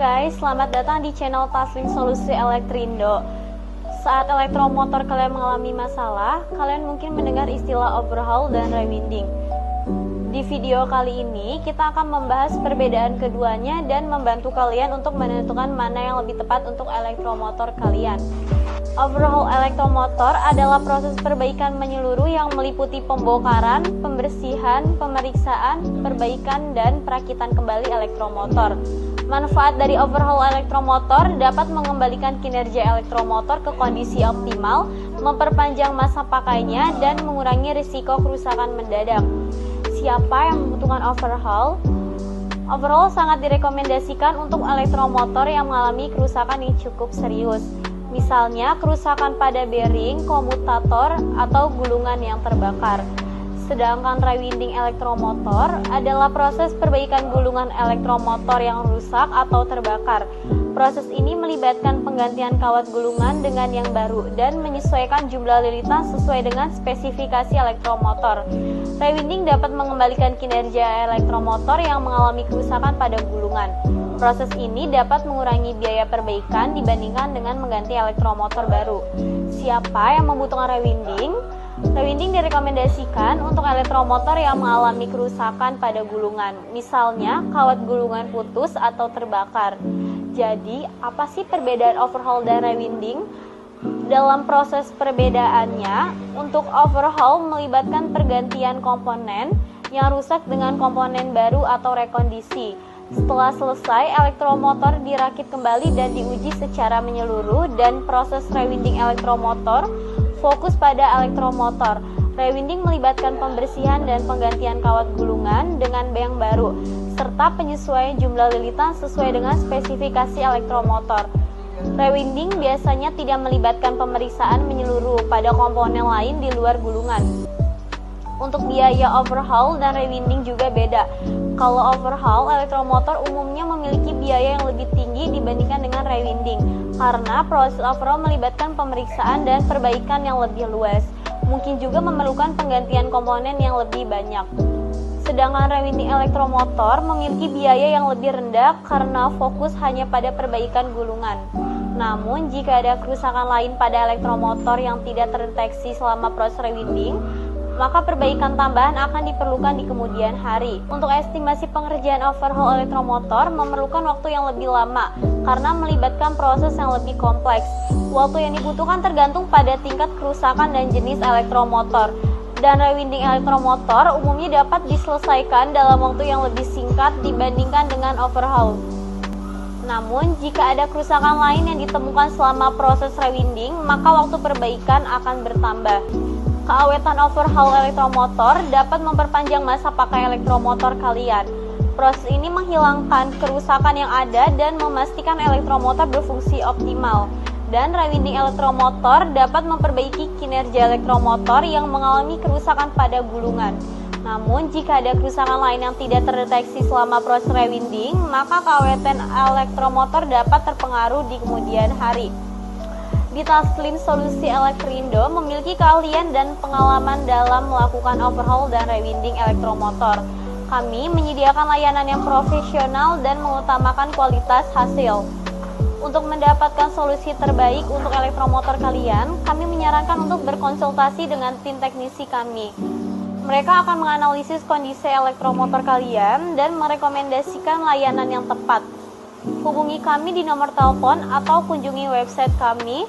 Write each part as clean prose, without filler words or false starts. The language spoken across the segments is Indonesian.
guys, selamat datang di channel Taslim Solusi Elektrindo. Saat elektromotor kalian mengalami masalah, kalian mungkin mendengar istilah overhaul dan rewinding. Di video kali ini, kita akan membahas perbedaan keduanya dan membantu kalian untuk menentukan mana yang lebih tepat untuk elektromotor kalian. Overhaul elektromotor adalah proses perbaikan menyeluruh yang meliputi pembongkaran, pembersihan, pemeriksaan, perbaikan, dan perakitan kembali elektromotor. Manfaat dari overhaul elektromotor dapat mengembalikan kinerja elektromotor ke kondisi optimal, memperpanjang masa pakainya, dan mengurangi risiko kerusakan mendadak. Siapa yang membutuhkan overhaul? Overhaul sangat direkomendasikan untuk elektromotor yang mengalami kerusakan yang cukup serius. Misalnya kerusakan pada bearing, komutator, atau gulungan yang terbakar. Sedangkan rewinding elektromotor adalah proses perbaikan gulungan elektromotor yang rusak atau terbakar. Proses ini melibatkan penggantian kawat gulungan dengan yang baru dan menyesuaikan jumlah lilitan sesuai dengan spesifikasi elektromotor. Rewinding dapat mengembalikan kinerja elektromotor yang mengalami kerusakan pada gulungan. Proses ini dapat mengurangi biaya perbaikan dibandingkan dengan mengganti elektromotor baru. Siapa yang membutuhkan rewinding? Rewinding direkomendasikan untuk elektromotor yang mengalami kerusakan pada gulungan, misalnya kawat gulungan putus atau terbakar. Jadi, apa sih perbedaan overhaul dan rewinding? Dalam proses perbedaannya, untuk overhaul melibatkan pergantian komponen yang rusak dengan komponen baru atau rekondisi. Setelah selesai, elektromotor dirakit kembali dan diuji secara menyeluruh, dan proses rewinding elektromotor fokus pada elektromotor. Rewinding melibatkan pembersihan dan penggantian kawat gulungan dengan yang baru, serta penyesuaian jumlah lilitan sesuai dengan spesifikasi elektromotor. Rewinding biasanya tidak melibatkan pemeriksaan menyeluruh pada komponen lain di luar gulungan. Untuk biaya overhaul dan rewinding juga beda. Kalau overhaul, elektromotor umumnya memiliki biaya yang lebih tinggi dibandingkan dengan rewinding, karena proses overhaul melibatkan pemeriksaan dan perbaikan yang lebih luas. Mungkin juga memerlukan penggantian komponen yang lebih banyak. Sedangkan rewinding elektromotor memiliki biaya yang lebih rendah karena fokus hanya pada perbaikan gulungan. Namun, jika ada kerusakan lain pada elektromotor yang tidak terdeteksi selama proses rewinding, maka perbaikan tambahan akan diperlukan di kemudian hari. Untuk estimasi pengerjaan overhaul elektromotor memerlukan waktu yang lebih lama karena melibatkan proses yang lebih kompleks. Waktu yang dibutuhkan tergantung pada tingkat kerusakan dan jenis elektromotor. Dan rewinding elektromotor umumnya dapat diselesaikan dalam waktu yang lebih singkat dibandingkan dengan overhaul. Namun, jika ada kerusakan lain yang ditemukan selama proses rewinding, maka waktu perbaikan akan bertambah. Keawetan overhaul elektromotor dapat memperpanjang masa pakai elektromotor kalian. Proses ini menghilangkan kerusakan yang ada dan memastikan elektromotor berfungsi optimal. Dan rewinding elektromotor dapat memperbaiki kinerja elektromotor yang mengalami kerusakan pada gulungan. Namun, jika ada kerusakan lain yang tidak terdeteksi selama proses rewinding, maka keawetan elektromotor dapat terpengaruh di kemudian hari. Di Taslim Solusi Elektrindo memiliki keahlian dan pengalaman dalam melakukan overhaul dan rewinding elektromotor. Kami menyediakan layanan yang profesional dan mengutamakan kualitas hasil. Untuk mendapatkan solusi terbaik untuk elektromotor kalian, kami menyarankan untuk berkonsultasi dengan tim teknisi kami. Mereka akan menganalisis kondisi elektromotor kalian dan merekomendasikan layanan yang tepat. Hubungi kami di nomor telepon atau kunjungi website kami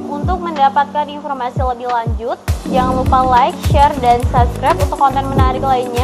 untuk mendapatkan informasi lebih lanjut. Jangan lupa like, share, dan subscribe untuk konten menarik lainnya.